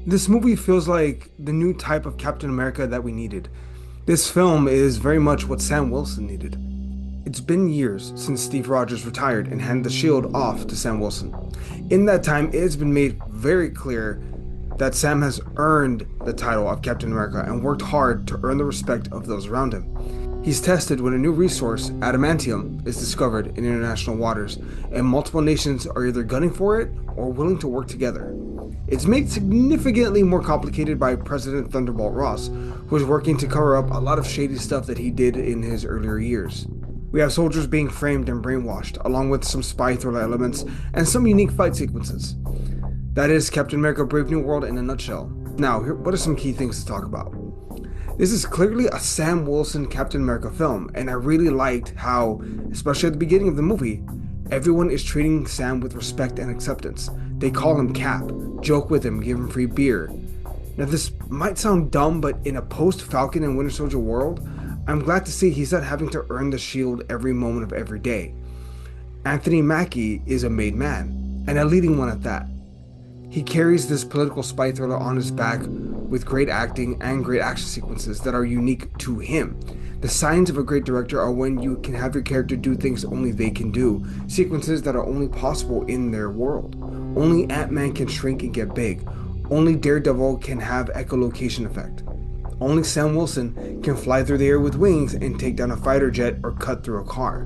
This movie feels like the new type of Captain America that we needed. This film is very much what Sam Wilson needed. It's been years since Steve Rogers retired and handed the shield off to Sam Wilson. In that time, it has been made very clear that Sam has earned the title of Captain America and worked hard to earn the respect of those around him. He's tested when a new resource, adamantium, is discovered in international waters, and multiple nations are either gunning for it or willing to work together. It's made significantly more complicated by President Thunderbolt Ross, who is working to cover up a lot of shady stuff that he did in his earlier years. We have soldiers being framed and brainwashed, along with some spy thriller elements and some unique fight sequences. That is Captain America Brave New World in a nutshell. Now, what are some key things to talk about? This is clearly a Sam Wilson Captain America film, and I really liked how, especially at the beginning of the movie, everyone is treating Sam with respect and acceptance. They call him Cap, joke with him, give him free beer. Now this might sound dumb, but in a post-Falcon and Winter Soldier world, I'm glad to see he's not having to earn the shield every moment of every day. Anthony Mackie is a made man, and a leading one at that. He carries this political spy thriller on his back with great acting and great action sequences that are unique to him. The signs of a great director are when you can have your character do things only they can do, sequences that are only possible in their world. Only Ant-Man can shrink and get big. Only Daredevil can have echolocation effect. Only Sam Wilson can fly through the air with wings and take down a fighter jet or cut through a car.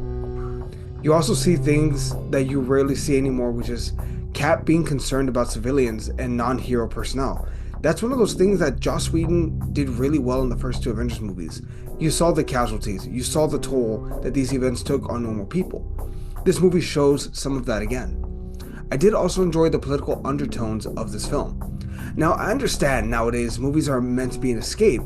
You also see things that you rarely see anymore, which is Cap being concerned about civilians and non-hero personnel. That's one of those things that Joss Whedon did really well in the first two Avengers movies. You saw the casualties, you saw the toll that these events took on normal people. This movie shows some of that again. I did also enjoy the political undertones of this film. Now, I understand nowadays movies are meant to be an escape,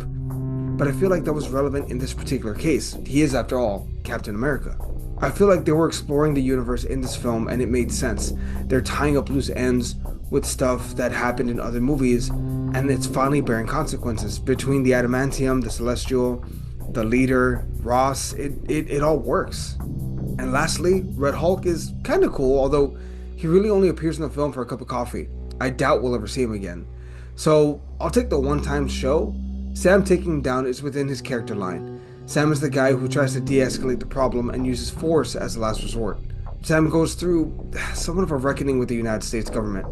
but I feel like that was relevant in this particular case. He is, after all, Captain America. I feel like they were exploring the universe in this film and it made sense. They're tying up loose ends with stuff that happened in other movies, and it's finally bearing consequences. Between the adamantium, the celestial, the leader, Ross, it all works. And lastly, Red Hulk is kind of cool, although he really only appears in the film for a cup of coffee. I doubt we'll ever see him again. So I'll take the one-time show. Sam taking him down is within his character line. Sam is the guy who tries to de-escalate the problem and uses force as a last resort. Sam goes through somewhat of a reckoning with the United States government.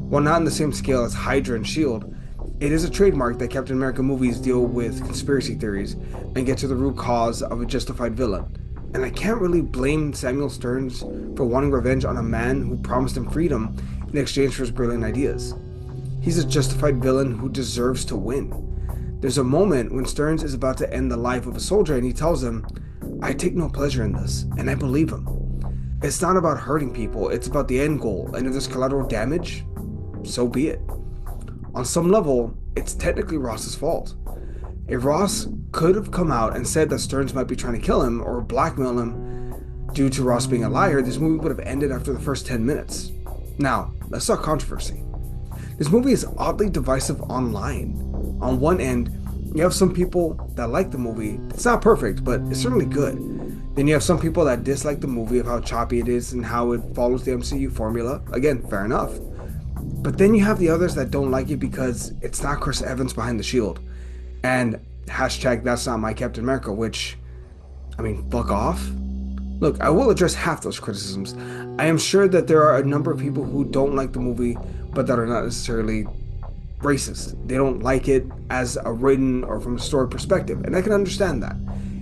While not on the same scale as Hydra and S.H.I.E.L.D., it is a trademark that Captain America movies deal with conspiracy theories and get to the root cause of a justified villain. And I can't really blame Samuel Stearns for wanting revenge on a man who promised him freedom in exchange for his brilliant ideas. He's a justified villain who deserves to win. There's a moment when Stearns is about to end the life of a soldier and he tells him, "I take no pleasure in this," and I believe him. It's not about hurting people, it's about the end goal, and if there's collateral damage, so be it. On some level, it's technically Ross's fault. If Ross could have come out and said that Stearns might be trying to kill him or blackmail him due to Ross being a liar, this movie would have ended after the first 10 minutes. Now, let's talk controversy. This movie is oddly divisive online. On one end, you have some people that like the movie. It's not perfect, but it's certainly good. Then you have some people that dislike the movie of how choppy it is and how it follows the MCU formula. Again, fair enough. But then you have the others that don't like it because it's not Chris Evans behind the shield. And hashtag that's not my Captain America, which, I mean, fuck off. Look, I will address half those criticisms. I am sure that there are a number of people who don't like the movie, but that are not necessarily racist. They don't like it as a written or from a story perspective, and I can understand that.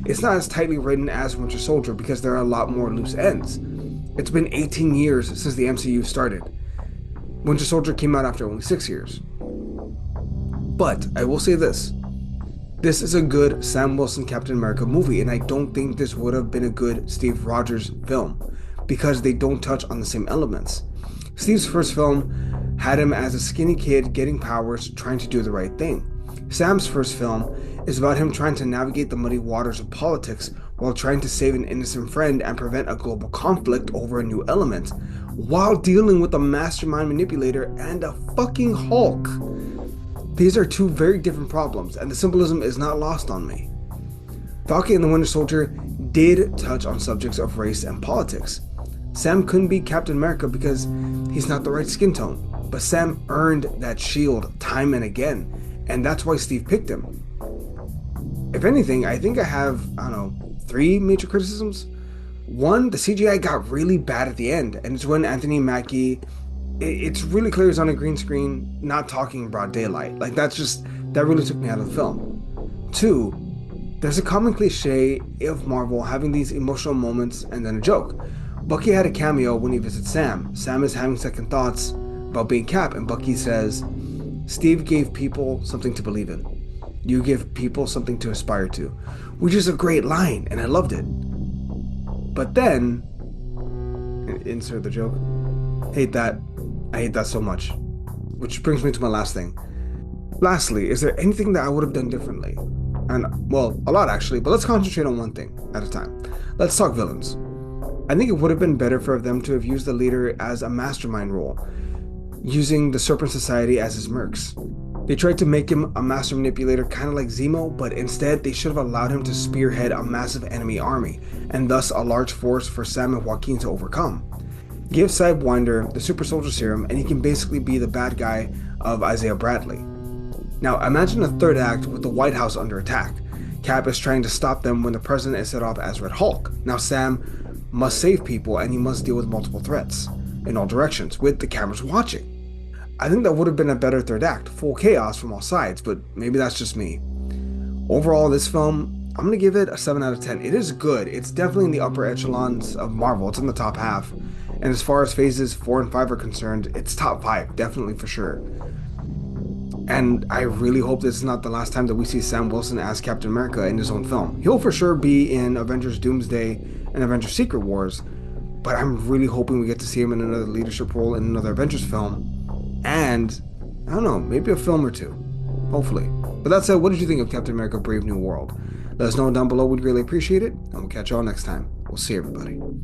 It's not as tightly written as Winter Soldier because there are a lot more loose ends. It's been 18 years since the MCU started. Winter Soldier came out after only 6 years. But I will say this. This is a good Sam Wilson Captain America movie, and I don't think this would have been a good Steve Rogers film because they don't touch on the same elements. Steve's first film had him as a skinny kid getting powers, trying to do the right thing. Sam's first film is about him trying to navigate the muddy waters of politics while trying to save an innocent friend and prevent a global conflict over a new element, while dealing with a mastermind manipulator and a fucking Hulk. These are two very different problems, and the symbolism is not lost on me. Falcon and the Winter Soldier did touch on subjects of race and politics. Sam couldn't be Captain America because he's not the right skin tone. But Sam earned that shield time and again, and that's why Steve picked him. If anything, I think I have, I don't know, three major criticisms. One, the CGI got really bad at the end, and it's when Anthony Mackie, it's really clear he's on a green screen, not talking in broad daylight. Like, that really took me out of the film. Two, there's a common cliche of Marvel having these emotional moments and then a joke. Bucky had a cameo when he visits Sam. Sam is having second thoughts about being Cap, and Bucky says, Steve gave people something to believe in. You give people something to aspire to, which is a great line, and I loved it. But then, insert the joke, hate that. I hate that so much. Which brings me to my last thing. Lastly, is there anything that I would have done differently? And, well, a lot actually, but let's concentrate on one thing at a time. Let's talk villains. I think it would have been better for them to have used the leader as a mastermind role, using the Serpent Society as his mercs. They tried to make him a master manipulator, kind of like Zemo, but instead they should have allowed him to spearhead a massive enemy army, and thus a large force for Sam and Joaquin to overcome. Give Sidewinder the super soldier serum, and he can basically be the bad guy of Isaiah Bradley. Now imagine a third act with the White House under attack. Cap is trying to stop them when the president is set off as Red Hulk. Now Sam must save people, and he must deal with multiple threats in all directions, with the cameras watching. I think that would have been a better third act, full chaos from all sides, but maybe that's just me. Overall, this film, I'm going to give it a 7 out of 10. It is good. It's definitely in the upper echelons of Marvel. It's in the top half. And as far as phases 4 and 5 are concerned, it's top 5, definitely for sure. And I really hope this is not the last time that we see Sam Wilson as Captain America in his own film. He'll for sure be in Avengers Doomsday and Avengers Secret Wars, but I'm really hoping we get to see him in another leadership role in another Avengers film. And, I don't know, maybe a film or two. Hopefully. But that said, what did you think of Captain America Brave New World? Let us know down below, we'd really appreciate it, and we'll catch y'all next time. We'll see everybody.